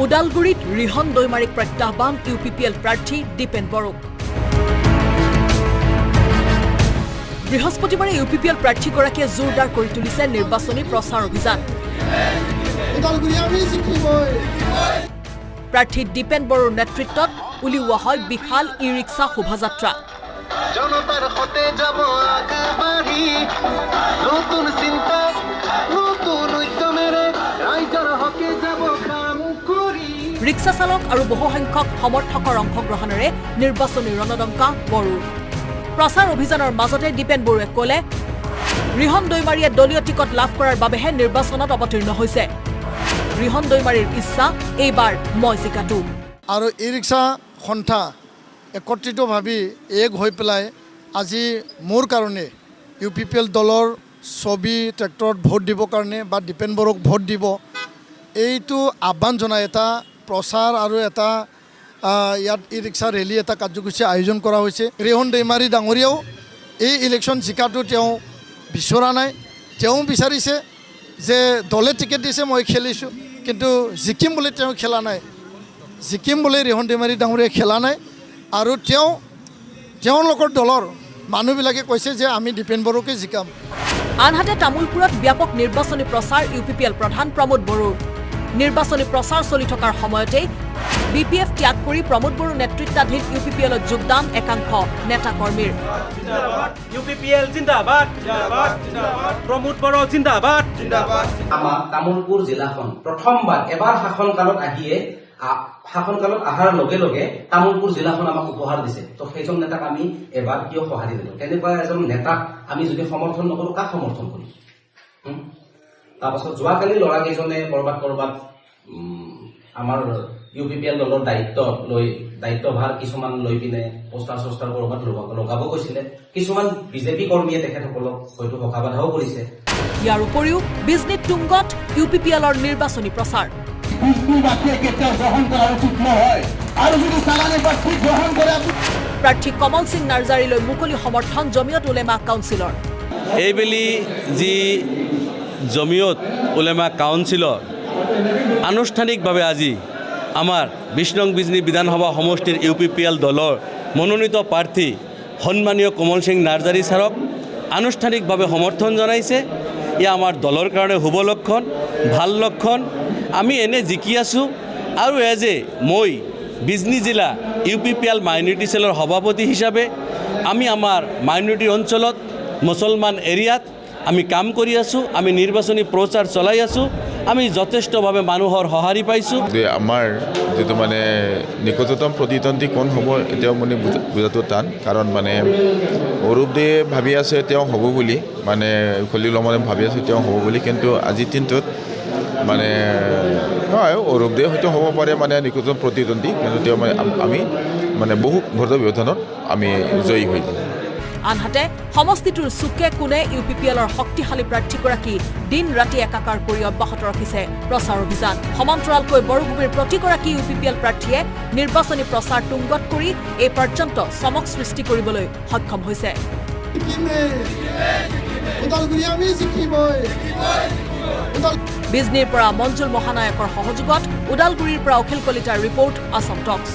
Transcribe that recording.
ওদালগুৰিত ৰিহন দৈমাৰীক প্ৰত্যাহ্বান UPPL প্ৰাৰ্থী দীপেন বড়োক। বৃহস্পতিবাৰে UPPL প্ৰাৰ্থীগৰাকীয়ে জোৰদাৰ কৰি তুলিছে নিৰ্বাচনী প্ৰচাৰ অভিযান। প্ৰাৰ্থী দীপেন বড়োৰ নেতৃত্বত উলিওৱা হয় বিশাল ই-ৰিক্সা শোভাযাত্ৰা। জনতাৰ হতে যাব আগবাঢ়ি নতুন চিন্তা নতুন উদ্যমেৰে ৰাইজৰ হকে যাব কাম কৰি। ৰিক্সা চালক আৰু বহুসংখ্যক সমৰ্থকৰ অংশগ্ৰহণেৰে নিৰ্বাচনী ৰণদংকা বড়োৰ। প্ৰচাৰ অভিযানৰ মাজতে দীপেন বড়োৱে ক'লে, ৰিহন দৈমাৰীয়ে দলীয় টিকট লাভ কৰাৰ বাবেহে নিৰ্বাচনত অৱতীৰ্ণ হৈছে। ৰিহন দৈমাৰীৰ ইচ্ছা এইবাৰ মই জিকাটো। আৰু ই ৰিক্সা সন্থা একত্ৰিতভাৱে এক হৈ পেলাই আজি মোৰ কাৰণে UPPL দলৰ ছবি ট্ৰেক্টৰত ভোট দিবৰ কাৰণে বা দীপেন বড়োক ভোট দিব, এইটো আহ্বান জনাই এটা প্ৰচাৰ আৰু এটা ইয়াত ই ৰিক্সা ৰেলী এটা কাৰ্যসূচী আয়োজন কৰা হৈছে। ৰিহন দৈমাৰী ডাঙৰীয়াও এই ইলেকশ্যন জিকাটো তেওঁ বিচৰা নাই। তেওঁ বিচাৰিছে যে দলে টিকেট দিছে মই খেলিছোঁ, কিন্তু জিকিম বুলি তেওঁ খেলা নাই। জিকিম বুলি ৰিহন দৈমাৰী ডাঙৰীয়াই খেলা নাই। আৰু তেওঁলোকৰ দলৰ মানুহবিলাকে কৈছে যে আমি দীপেন বড়োকে জিকাম। আনহাতে তামোলপুৰত ব্যাপক নিৰ্বাচনী প্ৰচাৰ UPPL প্ৰধান প্ৰমোদ বড়োৰ। নিৰ্বাচনী প্ৰচাৰ চলি থকাৰ সময়তেই BPF ত্যাগ কৰি প্ৰমোদ বড়োৰ নেতৃত্বাধীন UPPLত যোগদান একাংশ নেতা কৰ্মীৰ। UPPL জিন্দাবাদ, প্ৰমোদ বড়ো জিন্দাবাদ। আমাৰ তামোলপুৰ জিলাখন প্ৰথমবাৰ এবাৰ শাসনকালত শাসনকালত অহাৰ লগে লগে তামোলপুৰ জিলাখন আমাক উপহাৰ দিছে। তো সেইজন নেতাক আমি এবাৰ কিয় সঁহাৰি দিলোঁ? তেনেকুৱা এজন নেতাক আমি যদি সমৰ্থন নকৰোঁ, কাক সমৰ্থন কৰিম? তাৰপাছত যোৱাকালি ল'ৰাকেইজনে কৰবাত আমাৰ UPPL দলৰ দায়িত্বভাৰ কিছুমান লৈ পিনে পোষ্টাৰ চষ্টাৰ কৰবাত লগাব গৈছিলে। কিছুমান BJP কৰ্মীয়ে তেখেতসকলক হয়তো হকা বাধাও কৰিছে। ইয়াৰ উপৰিও বিজনীত তুংগত UPPLৰ নিৰ্বাচনী প্ৰচাৰ। প্ৰাৰ্থী কমল সিং নাৰ্জাৰীলৈ মুকলি সমৰ্থন জমিয়ত উলেমা কাউন্সিলৰ। এইবেলি যি জমিয়ত উলেমা কাউন্সিলৰ আনুষ্ঠানিকভাৱে আজি আমাৰ ২০ নং বিজনী বিধানসভা সমষ্টিৰ UPPL দলৰ মনোনীত প্ৰাৰ্থী সন্মানীয় কমল সিং নাৰ্জাৰী ছাৰক আনুষ্ঠানিকভাৱে সমৰ্থন জনাইছে। এয়া আমাৰ দলৰ কাৰণে শুভ লক্ষণ, ভাল লক্ষণ। আমি এনে জিকি আছোঁ আৰু মই বিজনী জিলা UPPL মাইনৰিটি চেলৰ সভাপতি হিচাপে আমি আমাৰ মাইনৰিটি অঞ্চলত মুছলমান এৰিয়াত আমি কাম কৰি আছোঁ। আমি নিৰ্বাচনী প্ৰচাৰ চলাই আছোঁ। আমি যথেষ্টভাৱে মানুহৰ সঁহাৰি পাইছোঁ। আমাৰ যিটো মানে নিকটতম প্ৰতিদ্বন্দ্বী কোন হ'ব এতিয়াও মানে বুজাটো টান, কাৰণ মানে অৰূপদেৱে ভাবি আছে তেওঁ হ'ব বুলি, মানে খলিল ৰহমানে ভাবি আছে তেওঁ হ'ব বুলি, কিন্তু আজিৰ দিনটোত মানে হয় অৰূপদেৱ হয়তো হ'ব পাৰে মানে নিকটতম প্ৰতিদ্বন্দ্বী, কিন্তু তেওঁ আমি মানে বহু ভোটৰ ব্যৱধানত আমি জয়ী হৈ যাম। আনহাতে সমষ্টিটোৰ চুকে কোণে UPPLৰ শক্তিশালী প্ৰাৰ্থীগৰাকী দিন ৰাতি একাকাৰ কৰি অব্যাহত ৰাখিছে প্ৰচাৰ অভিযান। সমান্তৰালকৈ বৰভূমিৰ প্ৰতিগৰাকী UPPL প্ৰাৰ্থীয়ে নিৰ্বাচনী প্ৰচাৰ তুংগত কৰি এই পৰ্যন্ত চমক সৃষ্টি কৰিবলৈ সক্ষম হৈছে। বিজনীৰ পৰা মঞ্জুল মহানায়কৰ সহযোগত ওদালগুৰিৰ পৰা অখিল কলিতাৰ ৰিপৰ্ট, আসাম টক্স।